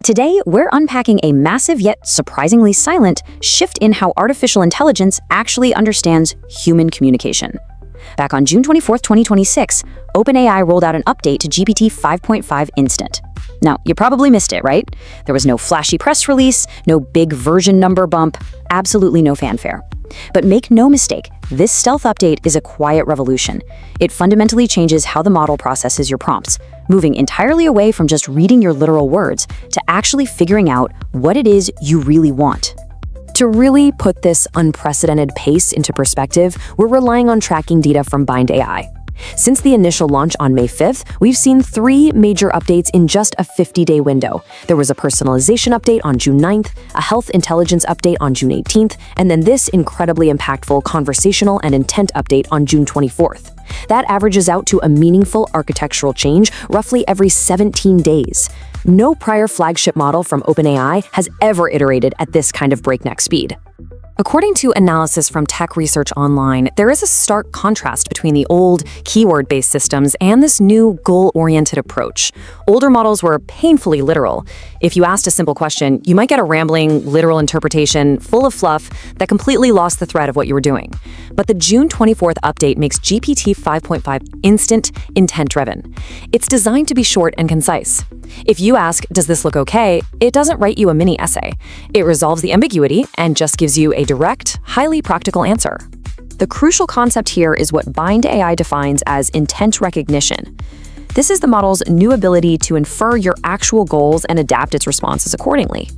Today, we're unpacking a massive yet surprisingly silent shift in how artificial intelligence actually understands human communication. Back on June 24th, 2026, OpenAI rolled out an update to GPT-5.5 Instant. Now, you probably missed it, right? There was no flashy press release, no big version number bump, absolutely no fanfare. But make no mistake, this stealth update is a quiet revolution. It fundamentally changes how the model processes your prompts, moving entirely away from just reading your literal words to actually figuring out what it is you really want. To really put this unprecedented pace into perspective, we're relying on tracking data from Bind AI. Since the initial launch on May 5th, we've seen 3 major updates in just a 50-day window. There was a personalization update on June 9th, a health intelligence update on June 18th, and then this incredibly impactful conversational and intent update on June 24th. That averages out to a meaningful architectural change roughly every 17 days. No prior flagship model from OpenAI has ever iterated at this kind of breakneck speed. According to analysis from Tech Research Online, there is a stark contrast between the old, keyword-based systems and this new, goal-oriented approach. Older models were painfully literal. If you asked a simple question, you might get a rambling, literal interpretation full of fluff that completely lost the thread of what you were doing. But the June 24th update makes GPT 5.5 instant, intent-driven. It's designed to be short and concise. If you ask, does this look okay, it doesn't write you a mini essay. It resolves the ambiguity and just gives you a direct, highly practical answer. The crucial concept here is what Bind AI defines as intent recognition. This is the model's new ability to infer your actual goals and adapt its responses accordingly.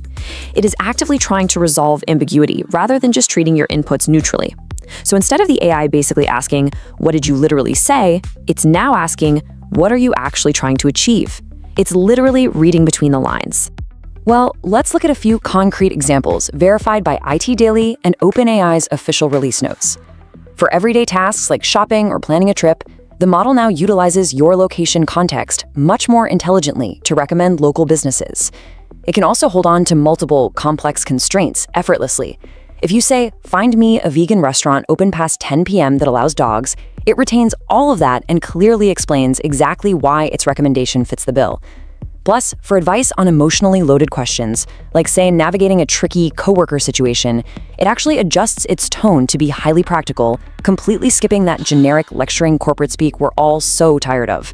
It is actively trying to resolve ambiguity rather than just treating your inputs neutrally. So instead of the AI basically asking, what did you literally say, it's now asking, what are you actually trying to achieve? It's literally reading between the lines. Well, let's look at a few concrete examples verified by IT Daily and OpenAI's official release notes. For everyday tasks like shopping or planning a trip, the model now utilizes your location context much more intelligently to recommend local businesses. It can also hold on to multiple complex constraints effortlessly. If you say, find me a vegan restaurant open past 10 p.m. that allows dogs, it retains all of that and clearly explains exactly why its recommendation fits the bill. Plus, for advice on emotionally loaded questions, like say navigating a tricky coworker situation, it actually adjusts its tone to be highly practical, completely skipping that generic lecturing corporate speak we're all so tired of.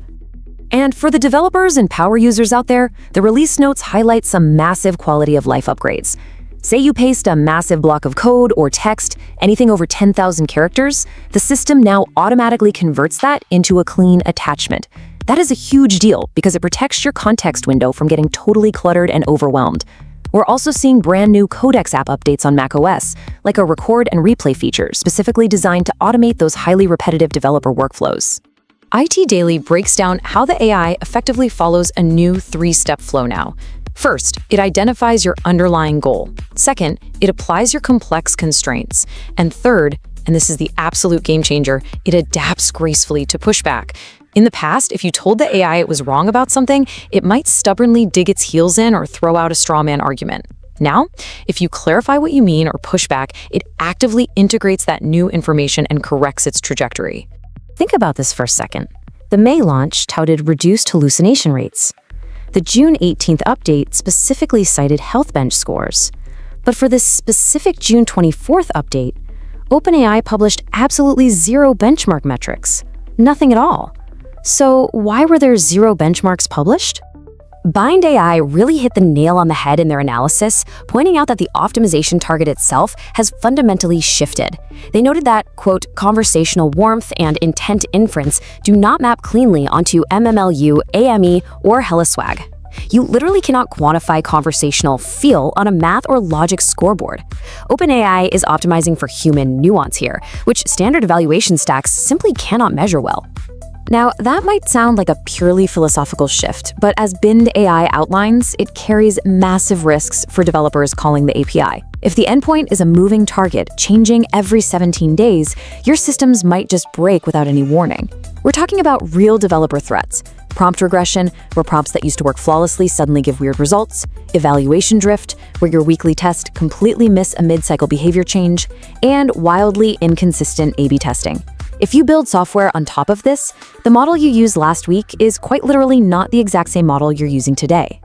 And for the developers and power users out there, the release notes highlight some massive quality of life upgrades. Say you paste a massive block of code or text, anything over 10,000 characters, the system now automatically converts that into a clean attachment. That is a huge deal because it protects your context window from getting totally cluttered and overwhelmed. We're also seeing brand new Codex app updates on macOS, like a record and replay feature specifically designed to automate those highly repetitive developer workflows. IT Daily breaks down how the AI effectively follows a new 3-step flow now. First, it identifies your underlying goal. Second, it applies your complex constraints. And third, and this is the absolute game changer, it adapts gracefully to pushback. In the past, if you told the AI it was wrong about something, it might stubbornly dig its heels in or throw out a straw man argument. Now, if you clarify what you mean or push back, it actively integrates that new information and corrects its trajectory. Think about this for a second. The May launch touted reduced hallucination rates. The June 18th update specifically cited health bench scores. But for this specific June 24th update, OpenAI published absolutely zero benchmark metrics. Nothing at all. So why were there zero benchmarks published? Bind AI really hit the nail on the head in their analysis, pointing out that the optimization target itself has fundamentally shifted. They noted that, quote, conversational warmth and intent inference do not map cleanly onto MMLU, AME, or HelloSwag. You literally cannot quantify conversational feel on a math or logic scoreboard. OpenAI is optimizing for human nuance here, which standard evaluation stacks simply cannot measure well. Now, that might sound like a purely philosophical shift, but as Bind AI outlines, it carries massive risks for developers calling the API. If the endpoint is a moving target, changing every 17 days, your systems might just break without any warning. We're talking about real developer threats: prompt regression, where prompts that used to work flawlessly suddenly give weird results; evaluation drift, where your weekly tests completely miss a mid-cycle behavior change; and wildly inconsistent A/B testing. If you build software on top of this, the model you used last week is quite literally not the exact same model you're using today.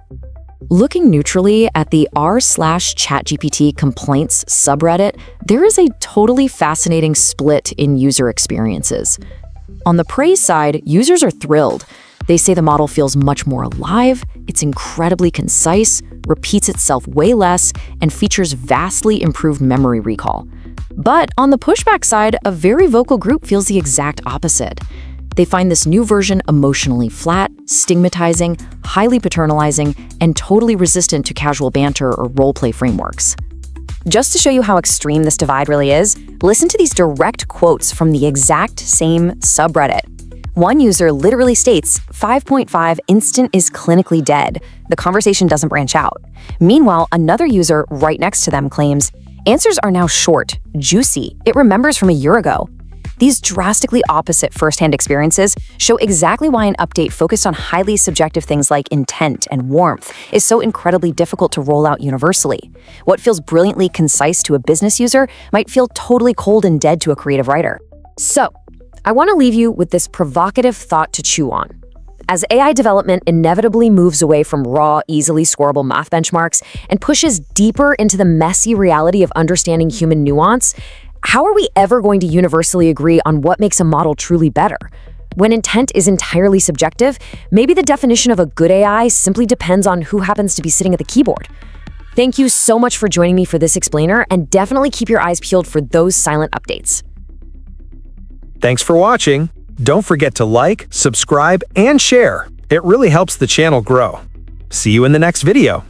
Looking neutrally at the r/ChatGPT complaints subreddit, there is a totally fascinating split in user experiences. On the praise side, users are thrilled. They say the model feels much more alive, it's incredibly concise, repeats itself way less, and features vastly improved memory recall. But on the pushback side, a very vocal group feels the exact opposite. They find this new version emotionally flat, stigmatizing, highly paternalizing, and totally resistant to casual banter or roleplay frameworks. Just to show you how extreme this divide really is, listen to these direct quotes from the exact same subreddit. One user literally states, 5.5 instant is clinically dead. The conversation doesn't branch out. Meanwhile, another user right next to them claims, answers are now short, juicy, it remembers from a year ago. These drastically opposite firsthand experiences show exactly why an update focused on highly subjective things like intent and warmth is so incredibly difficult to roll out universally. What feels brilliantly concise to a business user might feel totally cold and dead to a creative writer. So, I want to leave you with this provocative thought to chew on. As AI development inevitably moves away from raw, easily scorable math benchmarks and pushes deeper into the messy reality of understanding human nuance, how are we ever going to universally agree on what makes a model truly better? When intent is entirely subjective, maybe the definition of a good AI simply depends on who happens to be sitting at the keyboard. Thank you so much for joining me for this explainer, and definitely keep your eyes peeled for those silent updates. Thanks for watching. Don't forget to like, subscribe, and share. It really helps the channel grow. See you in the next video.